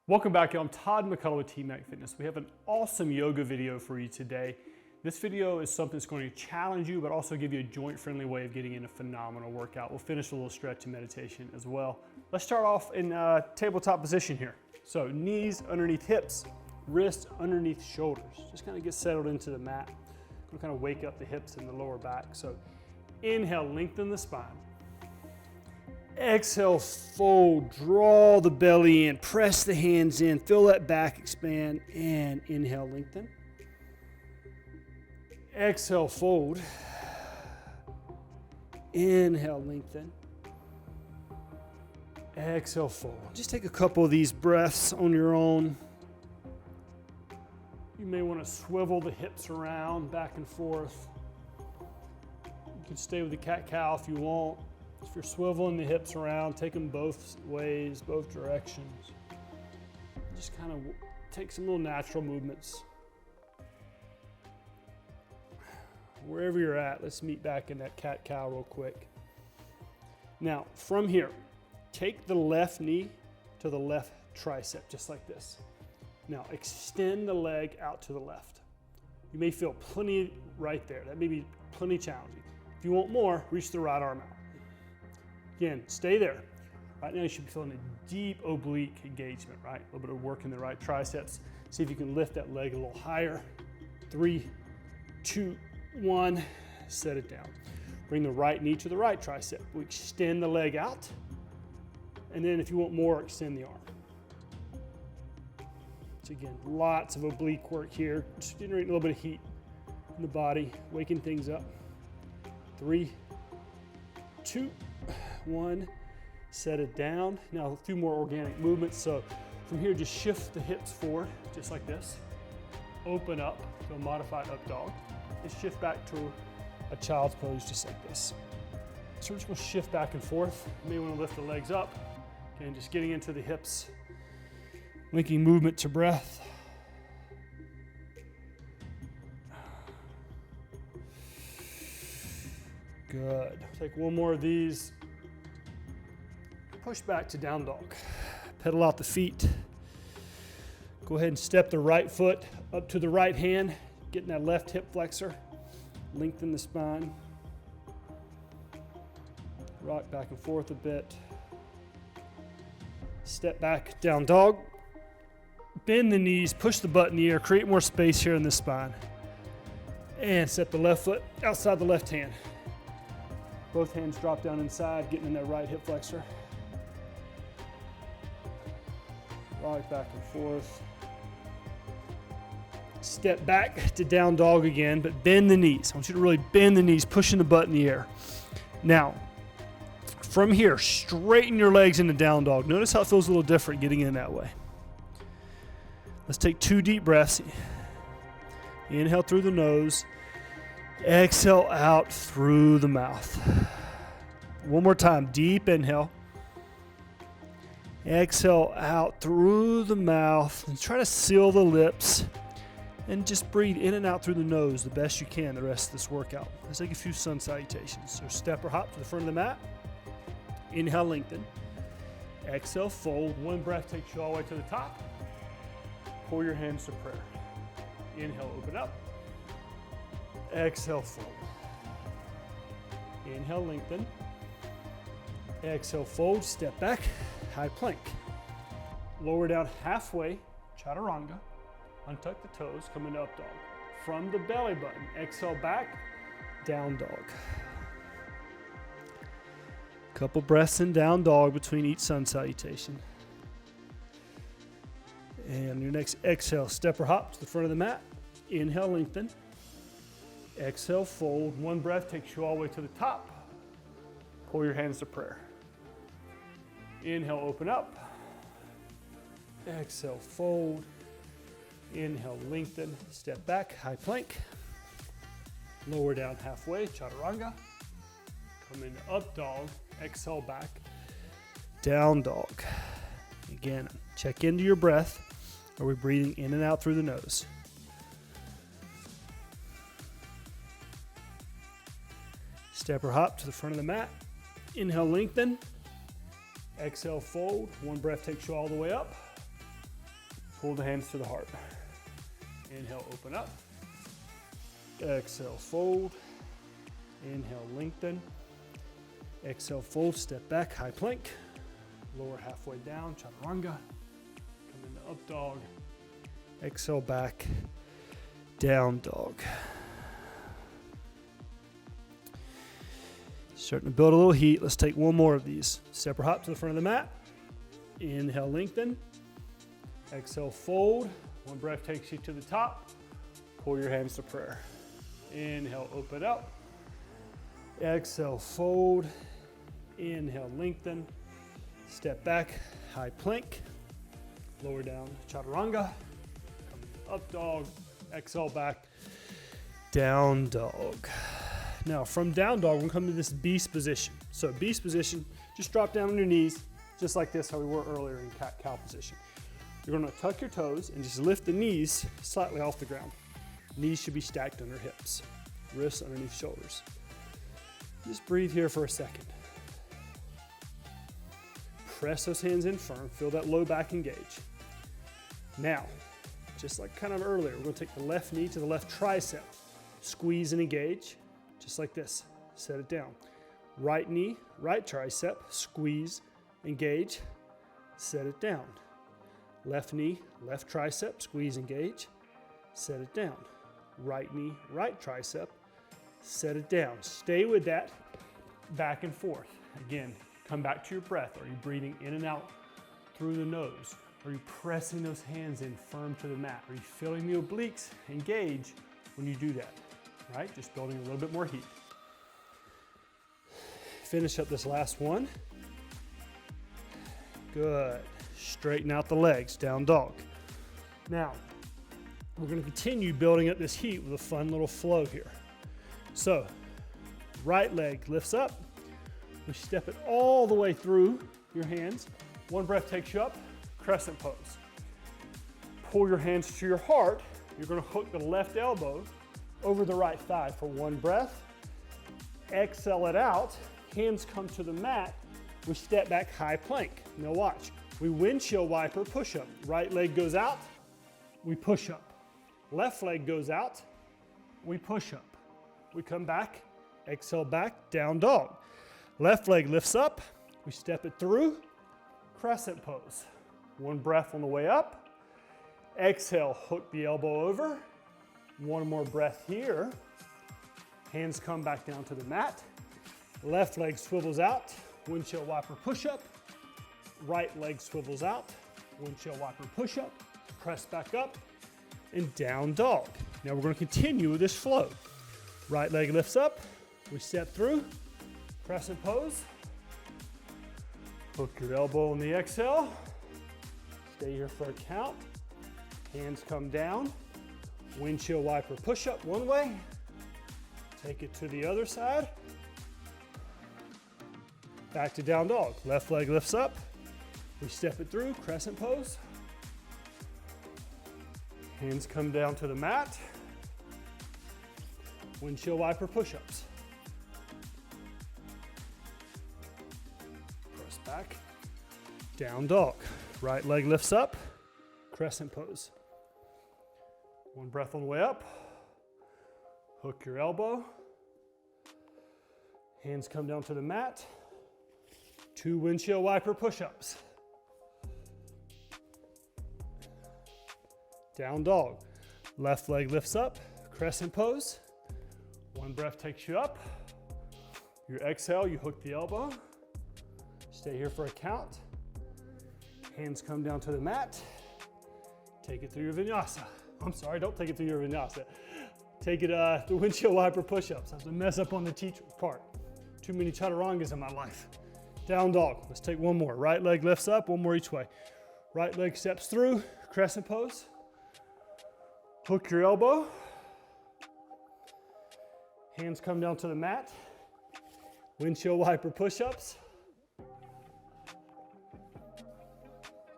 Welcome back, y'all. I'm Todd McCullough with TMAC Fitness. We have an awesome yoga video for you today. This video is something that's going to challenge you, but also give you a joint-friendly way of getting in a phenomenal workout. We'll finish with a little stretch and meditation as well. Let's start off in tabletop position here. So knees underneath hips, wrists underneath shoulders. Just kind of get settled into the mat. Gonna kind of wake up the hips and the lower back. So inhale, lengthen the spine. Exhale, fold, draw the belly in, press the hands in, feel that back expand, and inhale, lengthen. Exhale, fold. Inhale, lengthen. Exhale, fold. Just take a couple of these breaths on your own. You may want to swivel the hips around, back and forth. You can stay with the cat-cow if you want. If you're swiveling the hips around, take them both ways, both directions. Just kind of take some little natural movements. Wherever you're at, let's meet back in that cat-cow real quick. Now, from here, take the left knee to the left tricep, just like this. Now, extend the leg out to the left. You may feel plenty right there. That may be plenty challenging. If you want more, reach the right arm out. Again, stay there. Right now you should be feeling a deep oblique engagement, right? A little bit of work in the right triceps. See if you can lift that leg a little higher. 3, 2, 1, set it down. Bring the right knee to the right tricep. We extend the leg out. And then if you want more, extend the arm. So again, lots of oblique work here. Just generating a little bit of heat in the body, waking things up. 3, 2, 1, set it down. Now a few more organic movements. So from here, just shift the hips forward, just like this. Open up to a modified up dog. And shift back to a child's pose, just like this. So we're just gonna shift back and forth. You may wanna lift the legs up. Again, just getting into the hips. Linking movement to breath. Good. Take one more of these. Push back to down dog. Pedal out the feet. Go ahead and step the right foot up to the right hand, getting that left hip flexor. Lengthen the spine. Rock back and forth a bit. Step back, down dog. Bend the knees, push the butt in the air, create more space here in the spine. And step the left foot outside the left hand. Both hands drop down inside, getting in that right hip flexor. Rock back and forth. Step back to down dog again, but bend the knees. I want you to really bend the knees, pushing the butt in the air. Now, from here, straighten your legs into down dog. Notice how it feels a little different getting in that way. Let's take 2 deep breaths. Inhale through the nose. Exhale out through the mouth. One more time, deep inhale. Exhale out through the mouth. And try to seal the lips. And just breathe in and out through the nose the best you can the rest of this workout. Let's take a few sun salutations. So step or hop to the front of the mat. Inhale, lengthen. Exhale, fold. One breath takes you all the way to the top. Pull your hands to prayer. Inhale, open up. Exhale, fold. Inhale, lengthen. Exhale, fold, step back, high plank. Lower down halfway, chaturanga. Untuck the toes, come into up dog. From the belly button, exhale back, down dog. Couple breaths in down dog between each sun salutation. And your next exhale, step or hop to the front of the mat. Inhale, lengthen. Exhale, fold. One breath takes you all the way to the top. Pull your hands to prayer. Inhale, open up. Exhale, fold. Inhale, lengthen. Step back, high plank. Lower down halfway, chaturanga. Come into up dog. Exhale back. Down dog. Again, check into your breath. Are we breathing in and out through the nose? Step or hop to the front of the mat. Inhale, lengthen. Exhale, fold. One breath takes you all the way up. Pull the hands to the heart. Inhale, open up. Exhale, fold. Inhale, lengthen. Exhale, fold, step back, high plank. Lower halfway down, chaturanga. Come into up dog. Exhale, back, down dog. Starting to build a little heat. Let's take one more of these. Separate hop to the front of the mat. Inhale, lengthen. Exhale, fold. One breath takes you to the top. Pull your hands to prayer. Inhale, open up. Exhale, fold. Inhale, lengthen. Step back, high plank. Lower down, chaturanga. Come up dog. Exhale, back, down dog. Now from down dog, we're gonna come to this beast position. So beast position, just drop down on your knees, just like this, how we were earlier in cat-cow position. You're gonna tuck your toes and just lift the knees slightly off the ground. Knees should be stacked under hips, wrists underneath shoulders. Just breathe here for a second. Press those hands in firm, feel that low back engage. Now, just like kind of earlier, we're gonna take the left knee to the left tricep, squeeze and engage, just like this, set it down. Right knee, right tricep, squeeze, engage, set it down. Left knee, left tricep, squeeze, engage, set it down. Right knee, right tricep, set it down. Stay with that back and forth. Again, come back to your breath. Are you breathing in and out through the nose? Are you pressing those hands in firm to the mat? Are you feeling the obliques engage when you do that? Right? Just building a little bit more heat. Finish up this last one. Good. Straighten out the legs, down dog. Now, we're going to continue building up this heat with a fun little flow here. So, right leg lifts up. We step it all the way through your hands. One breath takes you up, crescent pose. Pull your hands to your heart. You're going to hook the left elbow over the right thigh for one breath. Exhale it out. Hands come to the mat. We step back, high plank. Now watch. We windshield wiper push up. Right leg goes out. We push up. Left leg goes out. We push up. We come back. Exhale back, down dog. Left leg lifts up. We step it through. Crescent pose. One breath on the way up. Exhale, hook the elbow over. One more breath here. Hands come back down to the mat. Left leg swivels out. Windshield wiper push up. Right leg swivels out. Windshield wiper push up. Press back up and down dog. Now we're going to continue with this flow. Right leg lifts up. We step through. Crescent pose. Hook your elbow on the exhale. Stay here for a count. Hands come down. Windshield wiper push up one way. Take it to the other side. Back to down dog. Left leg lifts up. We step it through, crescent pose. Hands come down to the mat. Windshield wiper push-ups. Press back. Down dog. Right leg lifts up. Crescent pose. One breath on the way up. Hook your elbow. Hands come down to the mat. 2 windshield wiper push-ups. Down dog. Left leg lifts up. Crescent pose. One breath takes you up. Your exhale, you hook the elbow. Stay here for a count. Hands come down to the mat. Take it through your vinyasa. I'm sorry, don't take it through your vinyasa. Take it the windshield wiper push-ups. I have to mess up on the teacher's part. Too many chaturangas in my life. Down dog. Let's take one more. Right leg lifts up, one more each way. Right leg steps through, crescent pose. Hook your elbow. Hands come down to the mat. Windshield wiper push-ups.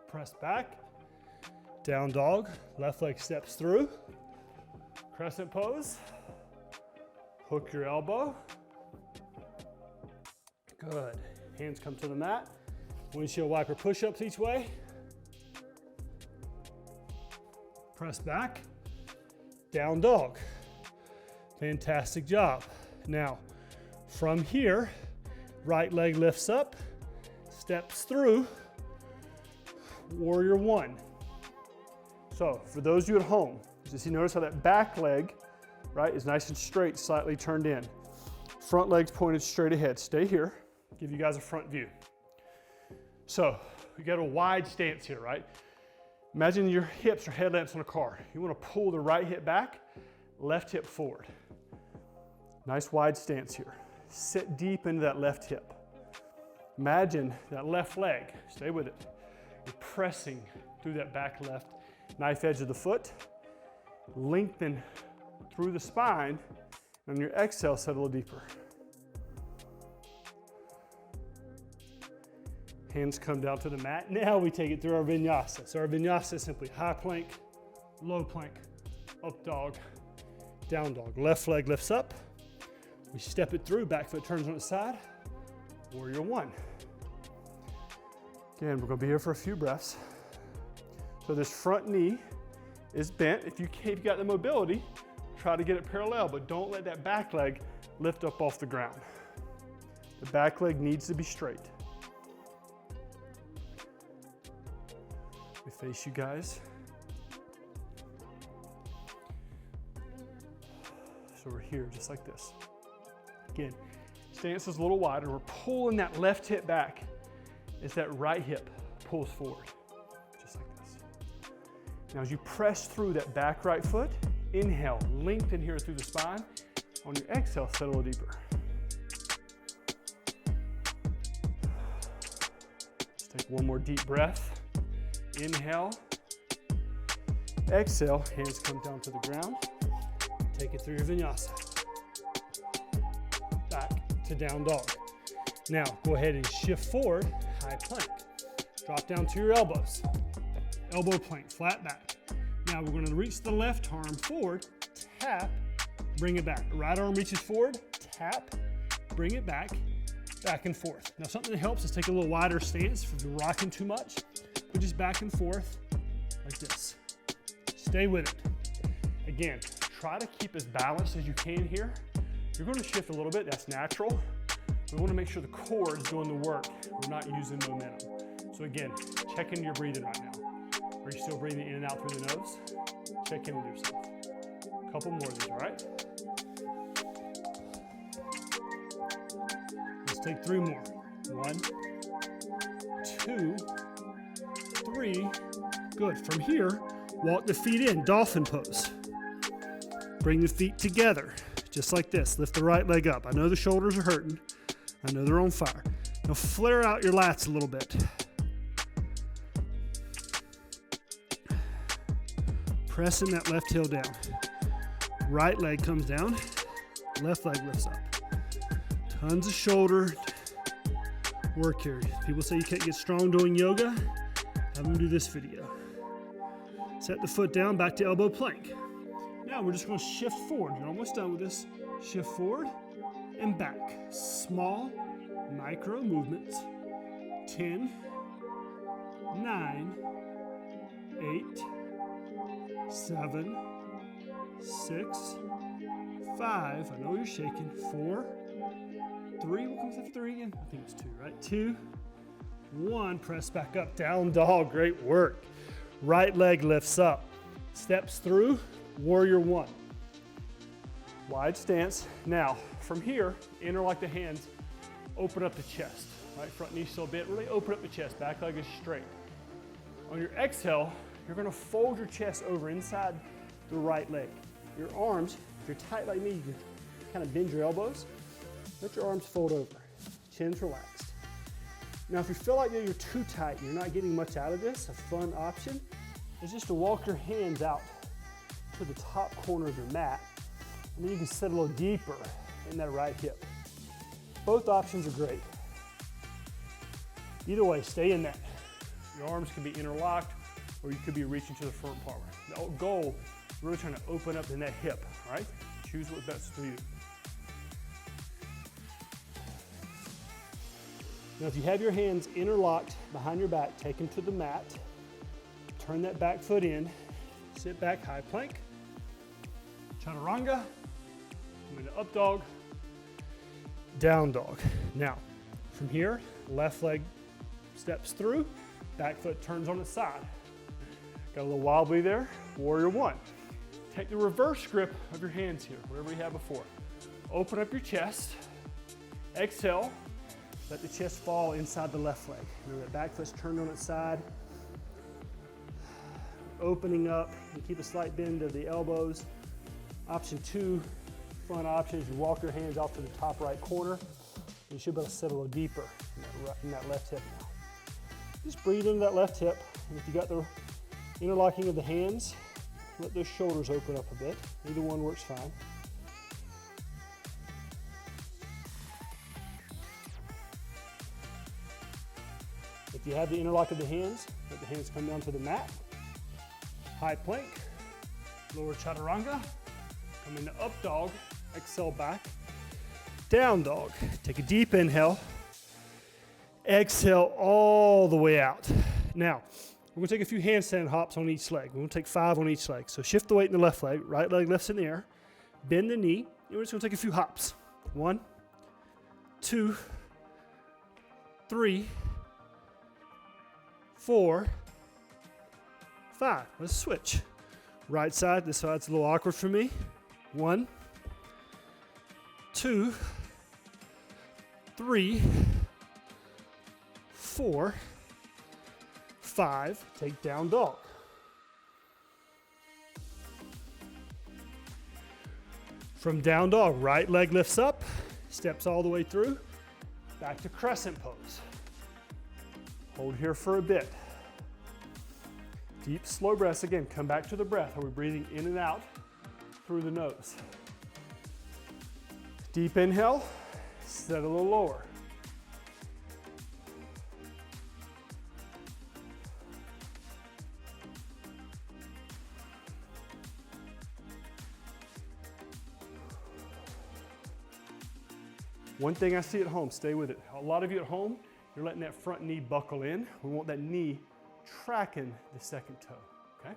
Press back. Down dog. Left leg steps through. Crescent pose. Hook your elbow. Good. Hands come to the mat. Windshield wiper push-ups each way. Press back, down dog. Fantastic job. Now, from here, right leg lifts up, steps through, warrior one. So for those of you at home, just notice how that back leg, right, is nice and straight, slightly turned in. Front leg's pointed straight ahead. Stay here, give you guys a front view. So we got a wide stance here, right? Imagine your hips are headlamps on a car. You want to pull the right hip back, left hip forward. Nice wide stance here. Sit deep into that left hip. Imagine that left leg, stay with it. You're pressing through that back left knife edge of the foot. Lengthen through the spine, and on your exhale, set a little deeper. Hands come down to the mat. Now we take it through our vinyasa. So our vinyasa is simply high plank, low plank, up dog, down dog. Left leg lifts up. We step it through, back foot turns on its side, warrior one. Again, we're gonna be here for a few breaths. So this front knee is bent. If you've got the mobility, try to get it parallel, but don't let that back leg lift up off the ground. The back leg needs to be straight. We face you guys. So we're here just like this. Again, stance is a little wider. We're pulling that left hip back as that right hip pulls forward, just like this. Now as you press through that back right foot, inhale, lengthen here through the spine. On your exhale, set a little deeper. Just take one more deep breath. Inhale, exhale, hands come down to the ground. Take it through your vinyasa. Back to down dog. Now go ahead and shift forward, high plank. Drop down to your elbows. Elbow plank, flat back. Now we're gonna reach the left arm forward, tap, bring it back. Right arm reaches forward, tap, bring it back, back and forth. Now something that helps is take a little wider stance if you're rocking too much. But just back and forth like this. Stay with it. Again, try to keep as balanced as you can here. You're going to shift a little bit, that's natural. We want to make sure the core is doing the work. We're not using momentum. So again, check into your breathing right now. Are you still breathing in and out through the nose? Check in with yourself. A couple more of these, all right? Let's take 3 more. 1, 2, 3, good. From here, walk the feet in, dolphin pose. Bring the feet together, just like this. Lift the right leg up. I know the shoulders are hurting. I know they're on fire. Now flare out your lats a little bit. Pressing that left heel down. Right leg comes down, left leg lifts up. Tons of shoulder work here. People say you can't get strong doing yoga. Have them do this video. Set the foot down, back to elbow plank. Now we're just going to shift forward. You're almost done with this. Shift forward and back. Small, micro movements. 10, 9, 8, 7, 6, 5. I know you're shaking. 4, 3. What comes after 3 again? I think it's 2, right? 2, 1. Press back up. Down dog. Great work. Right leg lifts up. Steps through. Warrior one. Wide stance. Now, from here, interlock the hands. Open up the chest. Right front knee still bent. Really open up the chest. Back leg is straight. On your exhale, you're going to fold your chest over inside the right leg. Your arms, if you're tight like me, you can kind of bend your elbows. Let your arms fold over. Chin's relaxed. Now, if you feel like you're too tight, you're not getting much out of this, a fun option is just to walk your hands out to the top corner of your mat, and then you can sit a little deeper in that right hip. Both options are great. Either way, stay in that. Your arms can be interlocked, or you could be reaching to the front part. The goal is really trying to open up in that hip, right? Choose what's best for you. Now, if you have your hands interlocked behind your back, take them to the mat. Turn that back foot in. sit back, high plank, chaturanga, come into up dog, down dog. Now, from here, left leg steps through, back foot turns on its side. Got a little wobbly there, warrior one. Take the reverse grip of your hands here, whatever you had before. Open up your chest, exhale, let the chest fall inside the left leg. Remember that back foot's turned on its side. Opening up, and keep a slight bend of the elbows. Option two, front option is you walk your hands off to the top right corner. You should be able to sit a little deeper in that left hip now. Just breathe into that left hip, and if you got the interlocking of the hands, let those shoulders open up a bit. Either one works fine. If you have the interlock of the hands, let the hands come down to the mat. High plank, lower chaturanga, come into up dog, exhale back, down dog. Take a deep inhale, exhale all the way out. Now, we're gonna take a few handstand hops on each leg. We're gonna take 5 on each leg. So shift the weight in the left leg, right leg lifts in the air, bend the knee, and we're just gonna take a few hops. 1, 2, 3, 4, 5. Let's switch. Right side, this side's a little awkward for me. 1, 2, 3, 4, 5. Take down dog. From down dog, right leg lifts up, steps all the way through, back to crescent pose. Hold here for a bit. Deep, slow breaths. Again, come back to the breath. Are we breathing in and out through the nose? Deep inhale, set a little lower. One thing I see at home, stay with it. A lot of you at home, you're letting that front knee buckle in. We want that knee tracking the second toe, okay?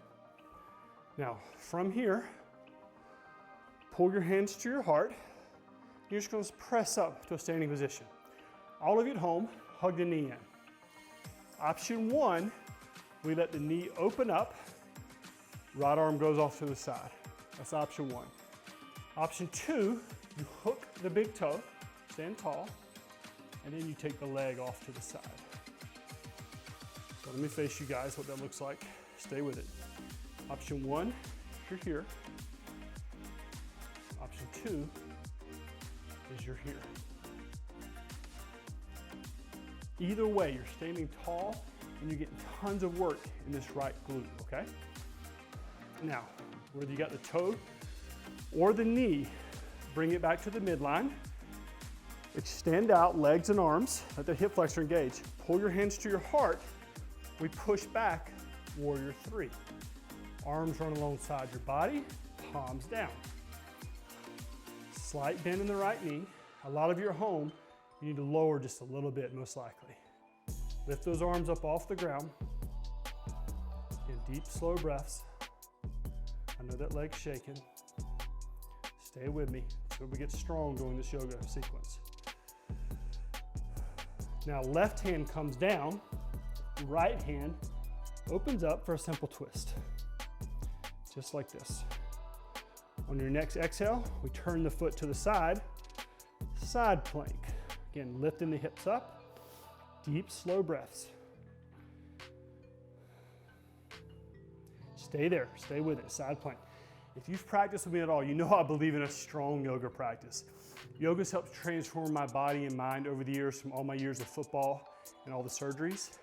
Now, from here, pull your hands to your heart. You're just gonna press up to a standing position. All of you at home, hug the knee in. Option one, we let the knee open up, right arm goes off to the side. That's option one. Option two, you hook the big toe, stand tall, and then you take the leg off to the side. So let me face you guys what that looks like. Stay with it. Option one, you're here. Option two is you're here. Either way, you're standing tall and you're getting tons of work in this right glute, okay? Now, whether you got the toe or the knee, bring it back to the midline. Extend out legs and arms, let the hip flexor engage. Pull your hands to your heart. We push back, warrior three. Arms run alongside your body, palms down. Slight bend in the right knee. A lot of you at home, you need to lower just a little bit, most likely. Lift those arms up off the ground. Again, deep, slow breaths. I know that leg's shaking. Stay with me so we get strong during this yoga sequence. Now, left hand comes down, right hand opens up for a simple twist. Just like this. On your next exhale, we turn the foot to the side, side plank. Again, lifting the hips up, deep, slow breaths. Stay there, stay with it, side plank. If you've practiced with me at all, you know I believe in a strong yoga practice. Yoga's helped transform my body and mind over the years from all my years of football and all the surgeries.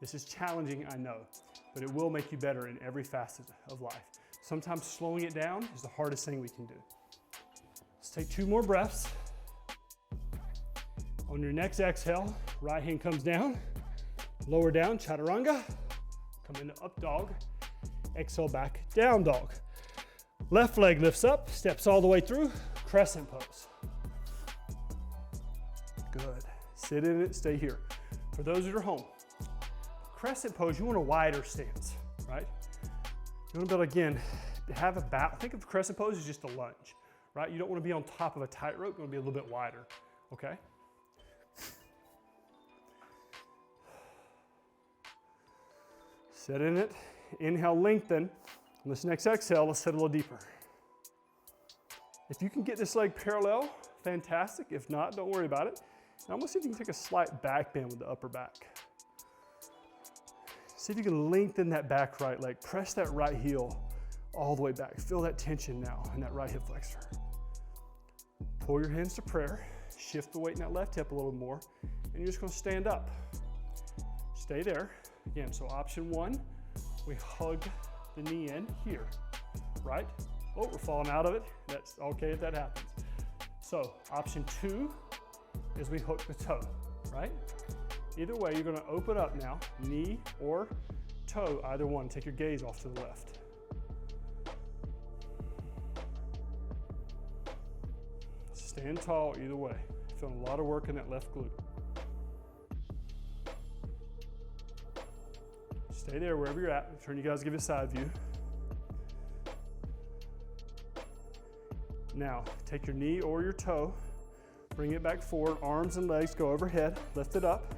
This is challenging, I know, but it will make you better in every facet of life. Sometimes slowing it down is the hardest thing we can do. Let's take 2 more breaths. On your next exhale, right hand comes down, lower down, chaturanga, come into up dog, exhale back, down dog. Left leg lifts up, steps all the way through, crescent pose. Good. Sit in it, stay here. For those that are home, crescent pose, you want a wider stance, right? You want to build again, have a bow. Think of crescent pose as just a lunge, right? You don't want to be on top of a tightrope. You want to be a little bit wider, okay? Sit in it, inhale, lengthen. On this next exhale, let's sit a little deeper. If you can get this leg parallel, fantastic. If not, don't worry about it. Now I'm gonna see if you can take a slight back bend with the upper back. See if you can lengthen that back right leg. Press that right heel all the way back. Feel that tension now in that right hip flexor. Pull your hands to prayer. Shift the weight in that left hip a little more, and you're just gonna stand up. Stay there. Again, so option one, we hug the knee in here, right? Oh, we're falling out of it. That's okay if that happens. So option two is we hook the toe, right? Either way, you're gonna open up now, knee or toe, either one. Take your gaze off to the left. Stand tall either way. Feeling a lot of work in that left glute. Stay there wherever you're at. Turn you guys, give you a side view. Now, take your knee or your toe, bring it back forward, arms and legs go overhead, lift it up.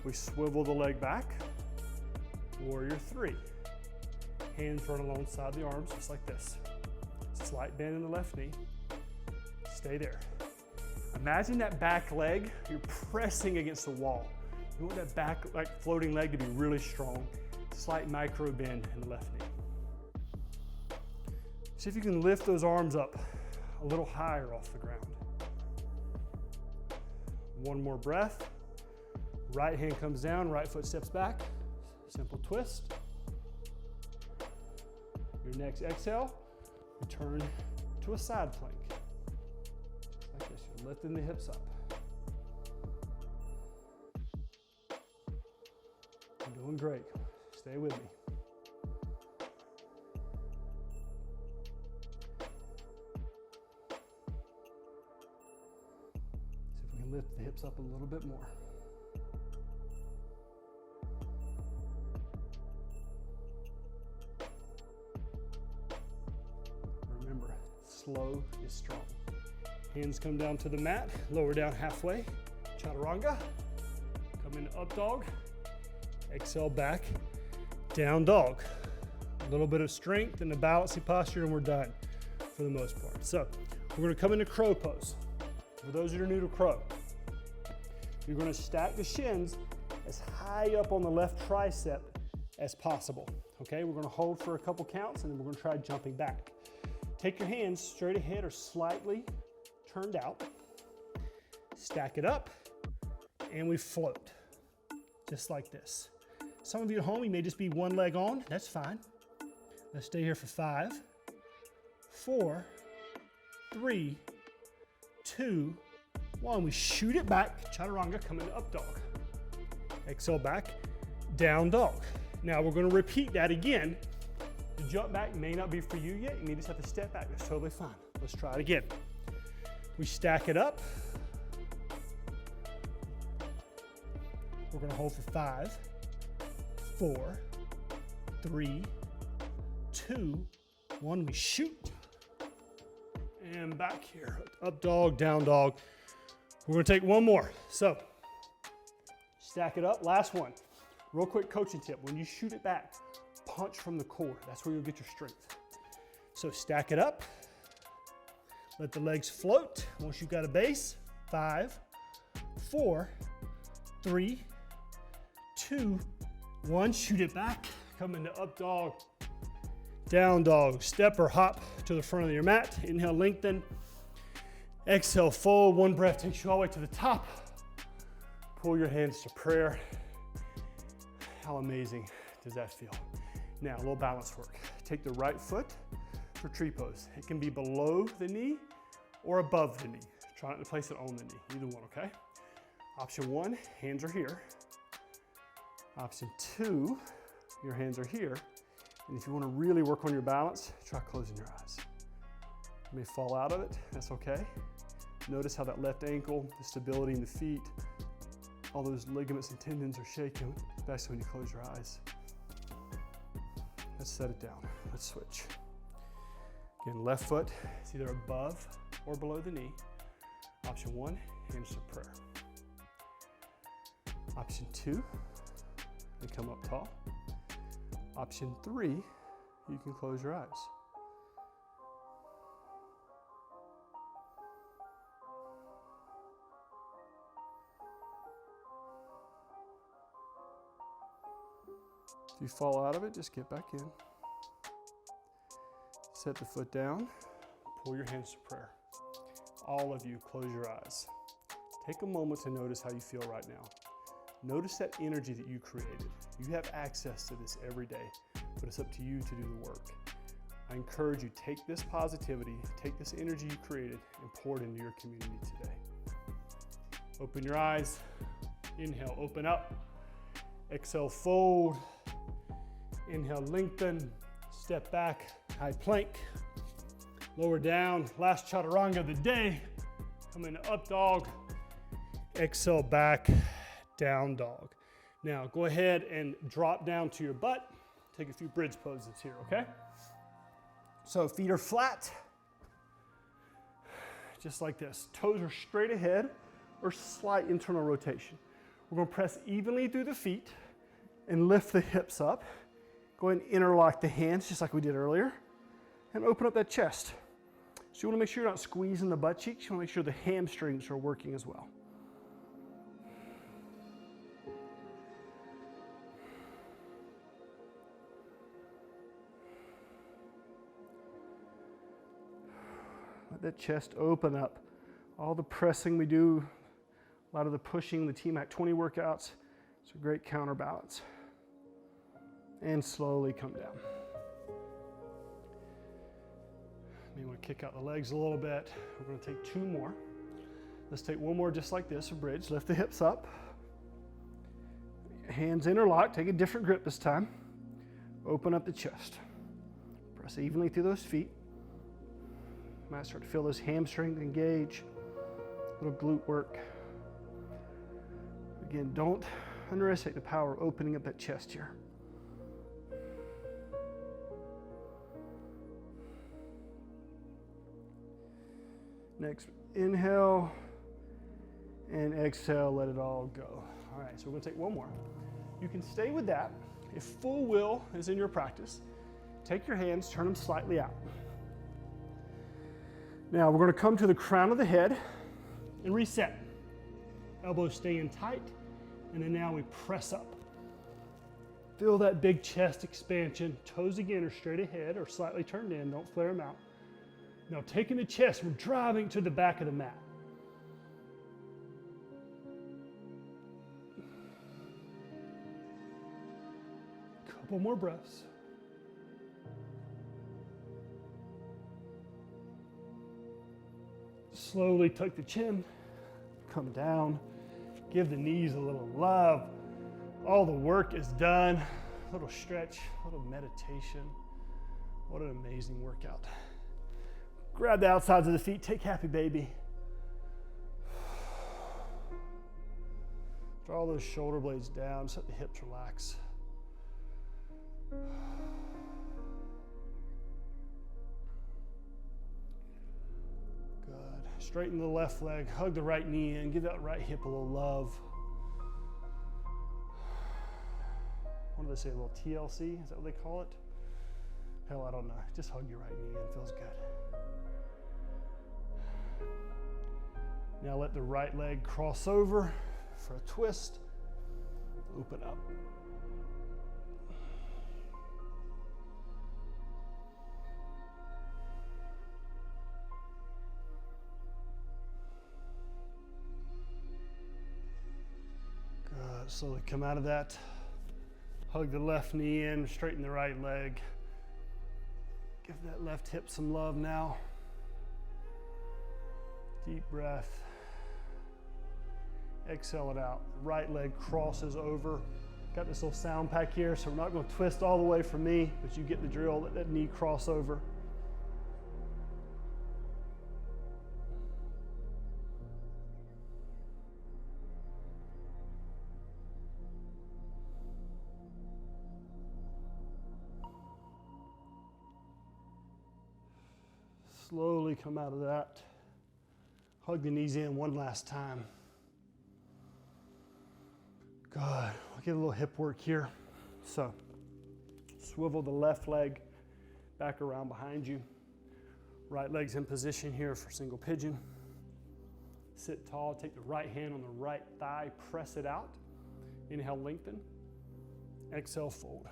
We swivel the leg back, warrior three. Hands run alongside the arms, just like this. Slight bend in the left knee, stay there. Imagine that back leg, you're pressing against the wall. You want that back, like floating leg to be really strong. Slight micro bend in the left knee. See if you can lift those arms up a little higher off the ground. One more breath. Right hand comes down, right foot steps back. Simple twist. Your next exhale, return to a side plank. Just like this, you're lifting the hips up. You're doing great. Stay with me. See if we can lift the hips up a little bit more. Remember, slow is strong. Hands come down to the mat, lower down halfway. Chaturanga. Come into up dog. Exhale back, down dog. A little bit of strength and a balancing posture and we're done for the most part. So we're gonna come into crow pose. For those that are new to crow, you're gonna stack the shins as high up on the left tricep as possible. Okay, we're gonna hold for a couple counts and then we're gonna try jumping back. Take your hands straight ahead or slightly turned out. Stack it up and we float, just like this. Some of you at home, you may just be one leg on, that's fine. Let's stay here for 5, 4, 3, 2, 1. We shoot it back, chaturanga, come into up dog. Exhale back, down dog. Now we're gonna repeat that again. The jump back may not be for you yet, you may just have to step back, that's totally fine. Let's try it again. We stack it up. We're gonna hold for 5, 4, 3, 2, 1. We shoot. And back here, up dog, down dog. We're gonna take one more. So, stack it up, last one. Real quick coaching tip, when you shoot it back, punch from the core. That's where you'll get your strength. So stack it up. Let the legs float. Once you've got a base, 5, 4, 3, 2, 1, shoot it back, come into up dog, down dog, step or hop to the front of your mat, inhale, lengthen, exhale, fold, one breath takes you all the way to the top, pull your hands to prayer. How amazing does that feel? Now, a little balance work. Take the right foot for tree pose. It can be below the knee or above the knee. Try not to place it on the knee, either one, okay? Option one, hands are here. Option two, your hands are here. And if you want to really work on your balance, try closing your eyes. You may fall out of it, that's okay. Notice how that left ankle, the stability in the feet, all those ligaments and tendons are shaking, especially when you close your eyes. Let's set it down. Let's switch. Again, left foot is either above or below the knee. Option 1, hands to prayer. Option 2, and come up tall. Option 3, you can close your eyes. If you fall out of it, just get back in. Set the foot down, pull your hands to prayer. All of you, close your eyes. Take a moment to notice how you feel right now. Notice that energy that you created. You have access to this every day, but it's up to you to do the work. I encourage you, take this positivity, take this energy you created, and pour it into your community today. Open your eyes. Inhale, open up. Exhale, fold. Inhale, lengthen. Step back, high plank. Lower down, last chaturanga of the day. Come into up dog. Exhale, back, down dog. Now go ahead and drop down to your butt. Take a few bridge poses here, okay? So feet are flat, just like this. Toes are straight ahead or slight internal rotation. We're gonna press evenly through the feet and lift the hips up. Go ahead and interlock the hands just like we did earlier and open up that chest. So you wanna make sure you're not squeezing the butt cheeks. You wanna make sure the hamstrings are working as well. Let that chest open up. All the pressing we do, a lot of the pushing, the TMAC 20 workouts, it's a great counterbalance. And slowly come down. You want to kick out the legs a little bit. We're going to take 2 more. Let's take 1 more just like this, a bridge. Lift the hips up. Hands interlock. Take a different grip this time. Open up the chest. Press evenly through those feet. Might start to feel those hamstrings engage. Little glute work. Again, don't underestimate the power of opening up that chest here. Next, inhale and exhale, let it all go. All right, so we're gonna take 1 more. You can stay with that. If full will is in your practice, take your hands, turn them slightly out. Now we're gonna come to the crown of the head and reset. Elbows staying tight, and then now we press up. Feel that big chest expansion. Toes again are straight ahead or slightly turned in, don't flare them out. Now taking the chest, we're driving to the back of the mat. Couple more breaths. Slowly tuck the chin, come down, give the knees a little love. All the work is done. A little stretch, a little meditation. What an amazing workout. Grab the outsides of the feet, take happy baby. Draw those shoulder blades down, just let the hips relax. Good. Straighten the left leg, hug the right knee in, give that right hip a little love. What do they say, a little TLC? Is that what they call it? Hell, I don't know. Just hug your right knee in, feels good. Now let the right leg cross over for a twist. Open up. Good. Slowly come out of that. Hug the left knee in, straighten the right leg. Give that left hip some love now. Deep breath. Exhale it out. Right leg crosses over. Got this little sound pack here, so we're not going to twist all the way for me, but you get the drill. Let that knee cross over. Slowly come out of that. Hug the knees in one last time. Good. We'll get a little hip work here. So, swivel the left leg back around behind you. Right leg's in position here for single pigeon. Sit tall, take the right hand on the right thigh, press it out. Inhale, lengthen. Exhale, fold.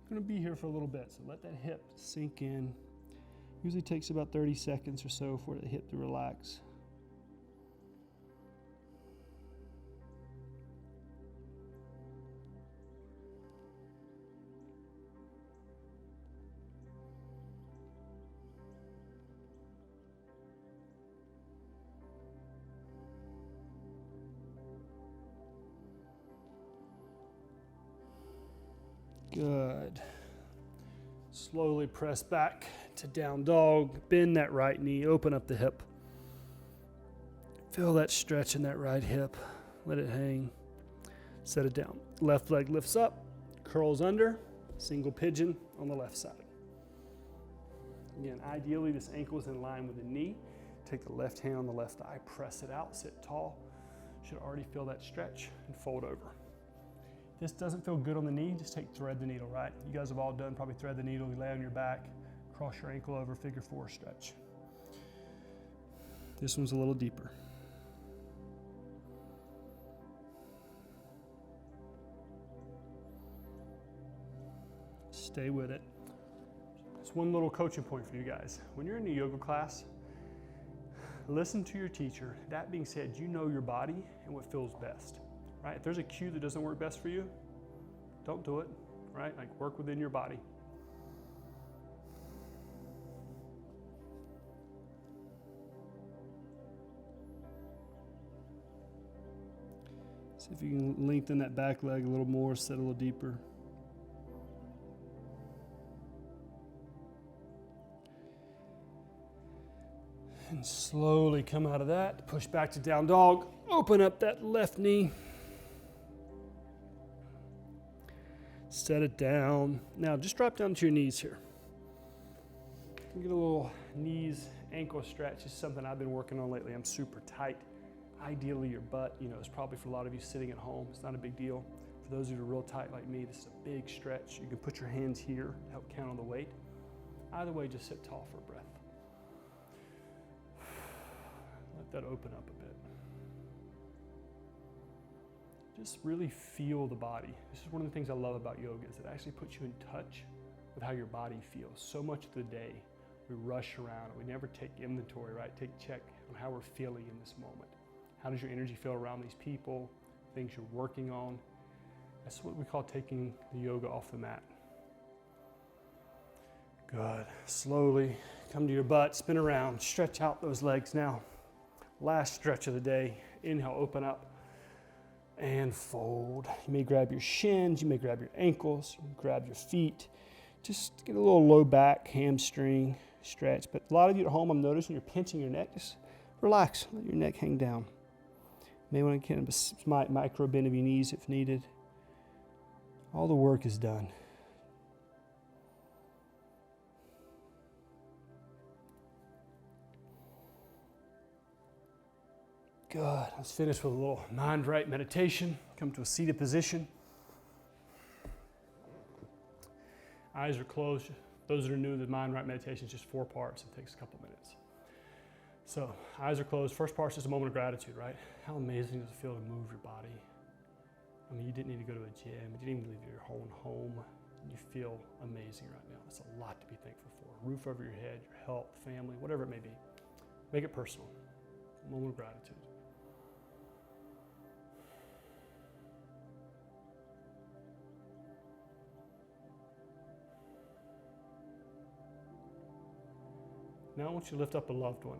You're gonna be here for a little bit, so let that hip sink in. Usually takes about 30 seconds or so for the hip to relax. Good. Slowly press back to down dog. Bend that right knee, open up the hip. Feel that stretch in that right hip. Let it hang. Set it down. Left leg lifts up, curls under, single pigeon on the left side. Again, ideally this ankle is in line with the knee. Take the left hand on the left thigh, press it out, sit tall. Should already feel that stretch and fold over. This doesn't feel good on the knee, just thread the needle, right? You guys have all done probably thread the needle, you lay on your back, cross your ankle over, figure four stretch. This one's a little deeper. Stay with it. Just one little coaching point for you guys. When you're in a yoga class, listen to your teacher. That being said, you know your body and what feels best. Right? If there's a cue that doesn't work best for you, don't do it, right? Like work within your body. See if you can lengthen that back leg a little more, sit a little deeper. And slowly come out of that, push back to down dog, open up that left knee. Set it down. Now just drop down to your knees here. Get a little knees, ankle stretch. This is something I've been working on lately. I'm super tight. Ideally your butt, is probably for a lot of you sitting at home. It's not a big deal. For those of you who are real tight like me, this is a big stretch. You can put your hands here to help count on the weight. Either way, just sit tall for a breath. Let that open up a bit. Just really feel the body. This is one of the things I love about yoga is it actually puts you in touch with how your body feels. So much of the day we rush around. We never take inventory, right? Take check on how we're feeling in this moment. How does your energy feel around these people, things you're working on? That's what we call taking the yoga off the mat. Good. Slowly come to your butt, spin around, stretch out those legs now. Last stretch of the day. Inhale, open up. And fold. You may grab your shins, you may grab your ankles, you can grab your feet. Just get a little low back, hamstring stretch. But a lot of you at home, I'm noticing you're pinching your neck. Just relax, let your neck hang down. You may want to kind of micro bend of your knees if needed. All the work is done. Good. Let's finish with a little mind right meditation. Come to a seated position. Eyes are closed. Those that are new to the mind right meditation is just 4 parts. It takes a couple minutes. So eyes are closed. First part is just a moment of gratitude, right? How amazing does it feel to move your body? I mean, you didn't need to go to a gym. You didn't even leave your own home. You feel amazing right now. That's a lot to be thankful for. Roof over your head, your health, family, whatever it may be. Make it personal. A moment of gratitude. Now I want you to lift up a loved one.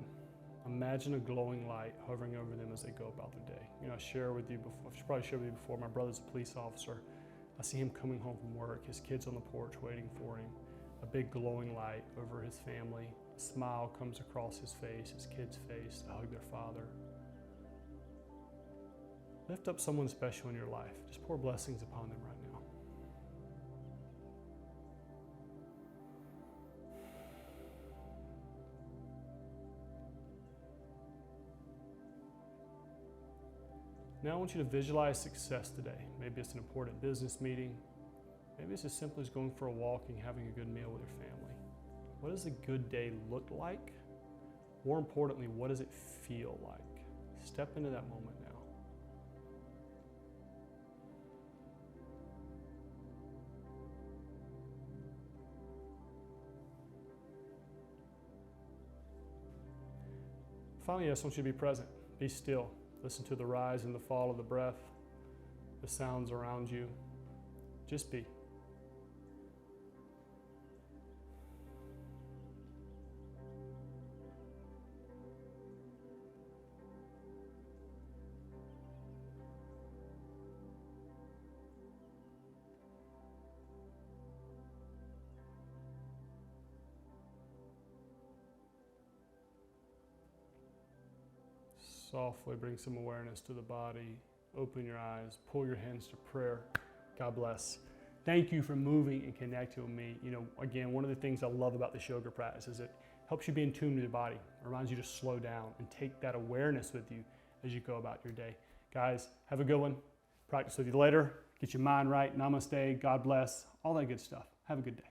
Imagine a glowing light hovering over them as they go about their day. I share with you before, I've probably shared with you before, my brother's a police officer. I see him coming home from work, his kids on the porch waiting for him, a big glowing light over his family. A smile comes across his face, his kid's face, to hug their father. Lift up someone special in your life. Just pour blessings upon them right now. Now I want you to visualize success today. Maybe it's an important business meeting. Maybe it's as simple as going for a walk and having a good meal with your family. What does a good day look like? More importantly, what does it feel like? Step into that moment now. Finally, I just want you to be present. Be still. Listen to the rise and the fall of the breath, the sounds around you. Just be. Softly bring some awareness to the body. Open your eyes, pull your hands to prayer. God bless. Thank you for moving and connecting with me. You know, again, one of the things I love about this yoga practice is it helps you be in tune with your body. It reminds you to slow down and take that awareness with you as you go about your day. Guys, have a good one. Practice with you later. Get your mind right. Namaste. God bless. All that good stuff. Have a good day.